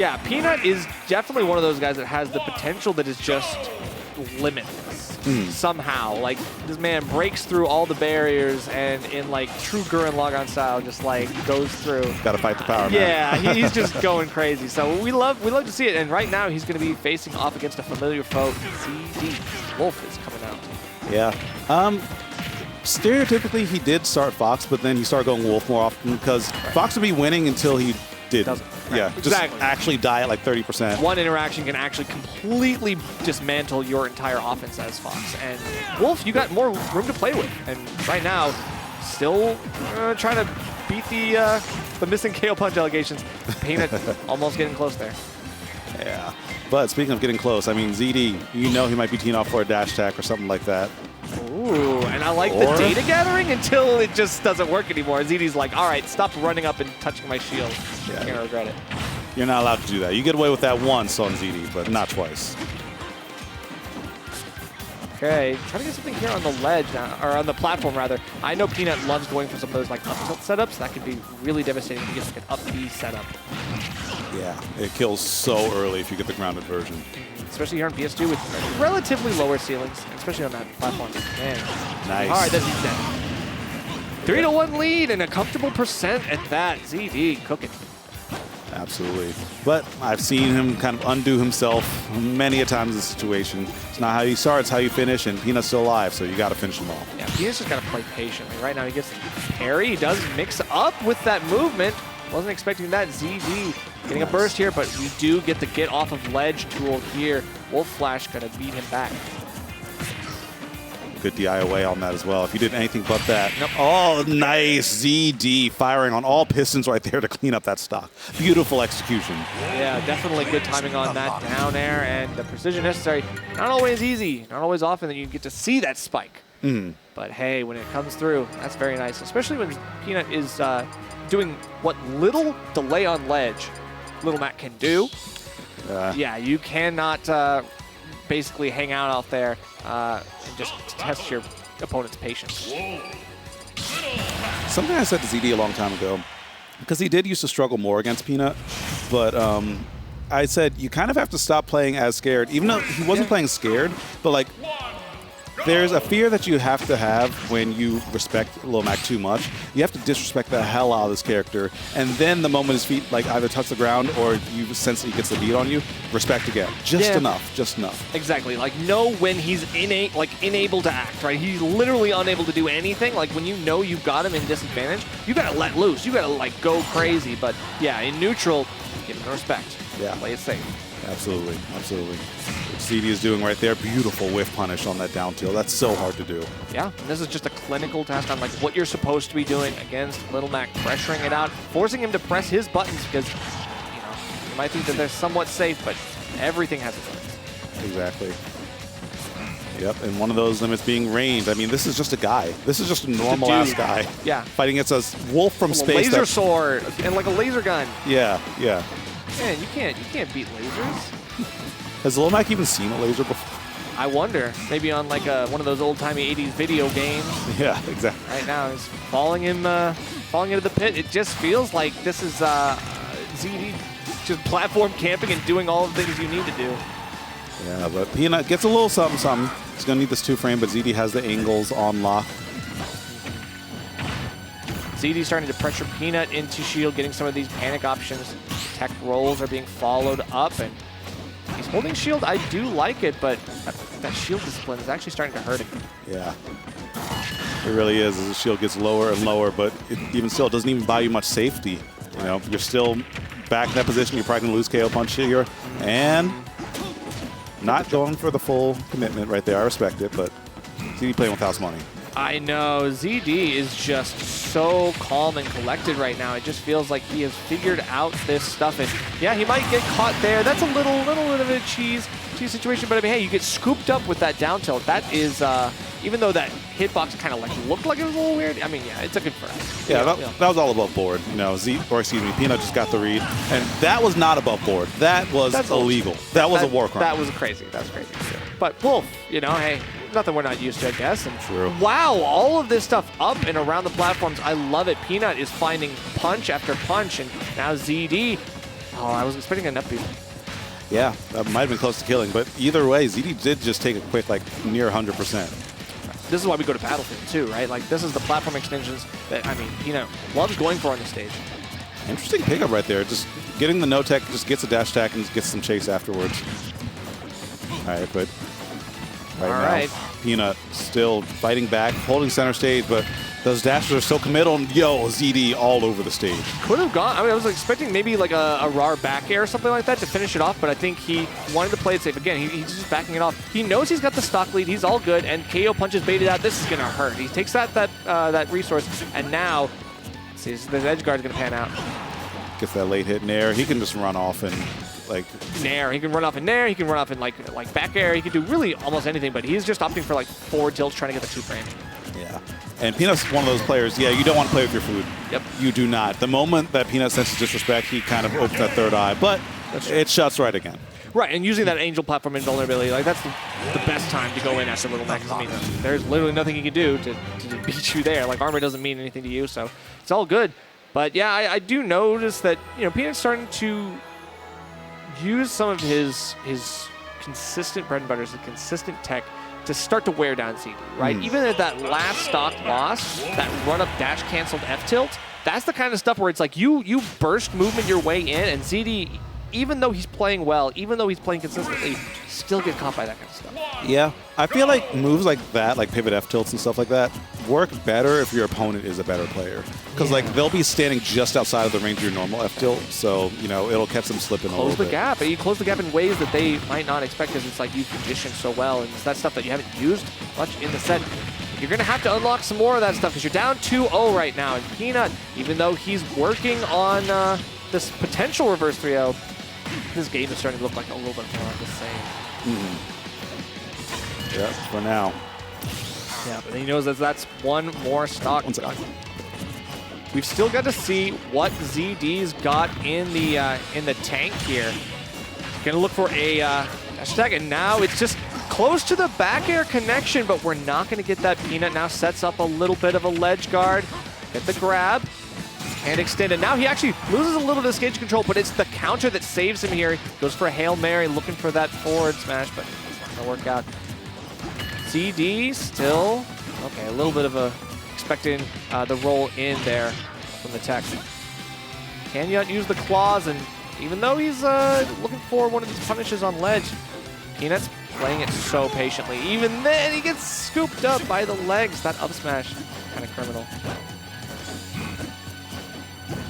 Yeah, Peanut is definitely one of those guys that has the potential that is just limitless somehow. Like, this man breaks through all the barriers and in, like, true Gurren Lagann style just, like, goes through. Got to fight the power, man. Yeah, he's just going crazy. So we love to see it. And right now he's going to be facing off against a familiar foe, ZD. Wolf is coming out. Yeah. Stereotypically, he did start Fox, but then he started going Wolf more often because Fox would be winning until he didn't. Yeah, exactly. Just actually die at like 30%. One interaction can actually completely dismantle your entire offense as Fox. And Wolf, you got more room to play with. And right now, still trying to beat the missing KO punch allegations. Peanut almost getting close there. Yeah. But speaking of getting close, I mean, ZD, you know he might be teeing off for a dash attack or something like that. Ooh, and I like the data gathering until it just doesn't work anymore. ZD's like, all right, stop running up and touching my shield. Yeah. You're going to regret it. You're not allowed to do that. You get away with that once on ZD, but not twice. Okay, trying to get something here on the ledge, or on the platform, rather. I know Peanut loves going for some of those like up tilt setups. That could be really devastating if you get like an up B setup. Yeah, it kills so early if you get the grounded version. Especially here on PS2 with relatively lower ceilings, especially on that platform. Man. Nice. All right, that's dead. 3-1 lead and a comfortable percent at that. ZD cooking. Absolutely. But I've seen him kind of undo himself many a times in this situation. It's not how you start, it's how you finish, and Peanut's still alive, so you got to finish him off. Yeah, Peanut's just got to play patiently. Right now he gets parry. He does mix up with that movement. Wasn't expecting that. ZD getting a burst here, but we do get the get off of ledge tool here. Wolf Flash going to beat him back. Good DIOA on that as well. If you did anything but that. Nope. Oh, nice. ZD firing on all pistons right there to clean up that stock. Beautiful execution. Yeah, definitely good timing on that down air, and the precision necessary. Not always easy, not always often that you get to see that spike. But hey, when it comes through, that's very nice, especially when Peanut is doing what little delay on ledge Little Mac can do. Yeah, you cannot basically hang out there and just test your opponent's patience. Something I said to ZD a long time ago, because he did used to struggle more against Peanut, but I said you kind of have to stop playing as scared, even though he wasn't playing scared, but like there's a fear that you have to have when you respect Lil Mac too much. You have to disrespect the hell out of this character, and then the moment his feet like either touch the ground or you sense that he gets the beat on you, respect again. Just enough, just enough. Exactly. Like, know when he's unable to act, right? He's literally unable to do anything. Like, when you know you've got him in disadvantage, you gotta let loose. You gotta like go crazy. But yeah, in neutral, give him the respect. Yeah. Play it safe. Absolutely, absolutely. What ZD is doing right there, beautiful whiff punish on that down tilt. That's so hard to do. Yeah, and this is just a clinical task on like what you're supposed to be doing against Little Mac, pressuring it out, forcing him to press his buttons because, you know, you might think that they're somewhat safe, but everything has its limits. Exactly. Yep, and one of those limits being range. I mean, this is just a guy. This is just a normal-ass guy. Yeah. Fighting against a wolf from space. A laser sword and like a laser gun. Yeah, yeah. Man, you can't beat lasers. Has Lil Mac even seen a laser before? I wonder. Maybe on like one of those old-timey 80s video games. Yeah, exactly. Right now, he's falling into the pit. It just feels like this is ZD just platform camping and doing all the things you need to do. Yeah, but Peanut gets a little something. He's going to need this 2-frame, but ZD has the angles on lock. ZD starting to pressure Peanut into shield, getting some of these panic options. Tech rolls are being followed up, and he's holding shield. I do like it, but that shield discipline is actually starting to hurt him. Yeah. It really is as the shield gets lower and lower, but it even still doesn't even buy you much safety. You know, you're still back in that position. You're probably going to lose KO punch here. And not going for the full commitment right there. I respect it, but ZD playing with house money. I know. ZD is just so calm and collected right now. It just feels like he has figured out this stuff. And yeah, he might get caught there. That's a little bit of a cheese situation. But I mean, hey, you get scooped up with that down tilt. That is, even though that hitbox kind of like looked like it was a little weird. I mean, yeah, it's a good first. Yeah, that was all above board. You know, Peanut just got the read, and that was not above board. That's illegal. That was a war crime. That was crazy. That was crazy. But Wolf, you know, hey, nothing we're not used to, I guess. And true. Wow, all of this stuff up and around the platforms. I love it. Peanut is finding punch after punch, and now ZD Oh, I was expecting a nut beat. Yeah, that might have been close to killing, but either way, ZD did just take a quick, like, near 100%. This is why we go to Battlefield, too, right? Like, this is the platform extensions that, I mean, Peanut loves going for on the stage. Interesting pickup right there. Just getting the no-tech, just gets a dash attack and gets some chase afterwards. All right, but now, Peanut still fighting back, holding center stage, but those dashes are so committal. And yo, ZD all over the stage. Could have gone. I mean, I was expecting maybe like a raw back air or something like that to finish it off, but I think he wanted to play it safe. Again, he's just backing it off. He knows he's got the stock lead. He's all good, and KO punches baited out. This is going to hurt. He takes that resource, and now, see, the edge guard is going to pan out. Gets that late hit nair. He can just run off and like nair. He can run off in nair. He can run off in like back air. He can do really almost anything, but he's just opting for like forward tilts, trying to get the 2-frame. Yeah. And Peanut's one of those players, yeah, you don't want to play with your food. Yep. You do not. The moment that Peanut senses disrespect, he kind of opens that third eye, but it shuts right again. Right, and using that angel platform invulnerability, like that's the best time to go in after Little Mac. I mean, there's literally nothing you can do to beat you there. Like, armor doesn't mean anything to you, so it's all good. But yeah, I do notice that, you know, Peanut's starting to use some of his consistent bread and butter, his consistent tech, to start to wear down CD, right? Even at that last stock loss, that run-up dash canceled F-tilt, that's the kind of stuff where it's like you burst movement your way in, and ZD, even though he's playing well, even though he's playing consistently, still get caught by that kind of stuff. Yeah, I feel like moves like that, like pivot F-tilts and stuff like that, work better if your opponent is a better player. Because like they'll be standing just outside of the range of your normal F-tilt, so you know it'll catch them slipping a little bit. Close the gap, but you close the gap in ways that they might not expect because it's like you conditioned so well, and it's that stuff that you haven't used much in the set. You're going to have to unlock some more of that stuff because you're down 2-0 right now. And Peanut, even though he's working on this potential reverse 3-0, this game is starting to look like a little bit more of the same. Yeah, for now. Yeah, but he knows that that's one more stock. We've still got to see what ZD's got in the tank here. Gonna look for a dash attack, and now it's just close to the back air connection, but we're not gonna get that. Peanut now sets up a little bit of a ledge guard. Get the grab. Can't extend it. Now he actually loses a little bit of stage control, but it's the counter that saves him here. Goes for a Hail Mary, looking for that forward smash, but it's not gonna work out. CD still, okay, a little bit of a expecting the roll in there from the tech. Can yet use the claws, and even though he's looking for one of these punishes on ledge, Peanut's playing it so patiently. Even then, he gets scooped up by the legs. That up smash, kind of criminal.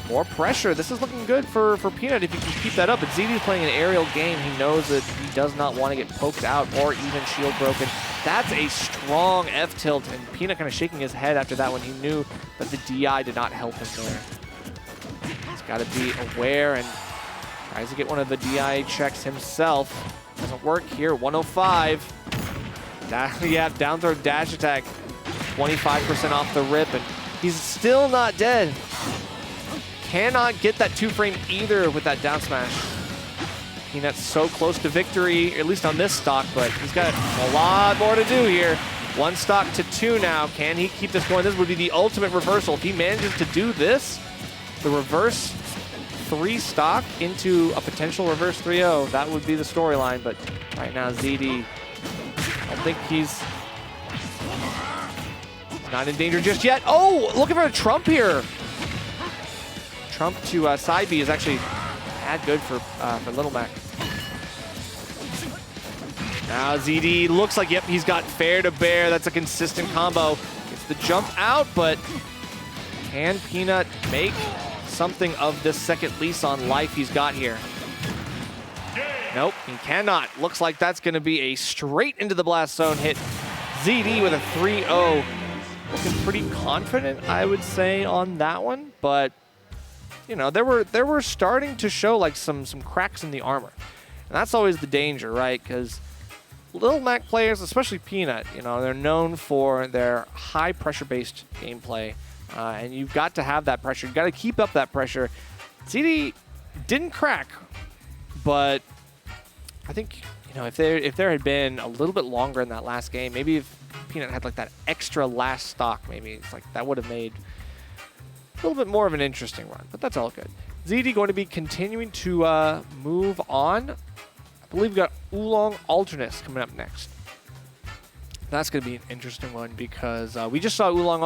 More pressure. This is looking good for Peanut if he can keep that up. But ZD's playing an aerial game. He knows that he does not want to get poked out or even shield broken. That's a strong F-tilt, and Peanut kind of shaking his head after that when he knew that the DI did not help him there. He's got to be aware and tries to get one of the DI checks himself. Doesn't work here. 105. Yeah, down throw dash attack. 25% off the rip, and he's still not dead. Cannot get that 2-frame either with that down smash. Peanut's so close to victory, at least on this stock, but he's got a lot more to do here. 1 stock to 2 now. Can he keep this going? This would be the ultimate reversal. If he manages to do this, the reverse 3 stock into a potential reverse 3-0, that would be the storyline. But right now, ZD, I don't think he's not in danger just yet. Oh, looking for a Trump here. Trump to side B is actually bad good for Little Mac. Now ZD looks like, yep, he's got fair to bear. That's a consistent combo. Gets the jump out, but can Peanut make something of this second lease on life he's got here? Nope, he cannot. Looks like that's going to be a straight into the blast zone hit. ZD with a 3-0. Looking pretty confident, I would say, on that one, but you know, there were starting to show like some cracks in the armor. And that's always the danger, right? Because Little Mac players, especially Peanut, you know, they're known for their high pressure-based gameplay. And you've got to have that pressure. You've got to keep up that pressure. CD didn't crack, but I think, you know, if there had been a little bit longer in that last game, maybe if Peanut had like that extra last stock, maybe it's like that would have made a little bit more of an interesting run, but that's all good. ZD going to be continuing to move on. I believe we got Oolong Alternus coming up next. That's going to be an interesting one because we just saw Oolong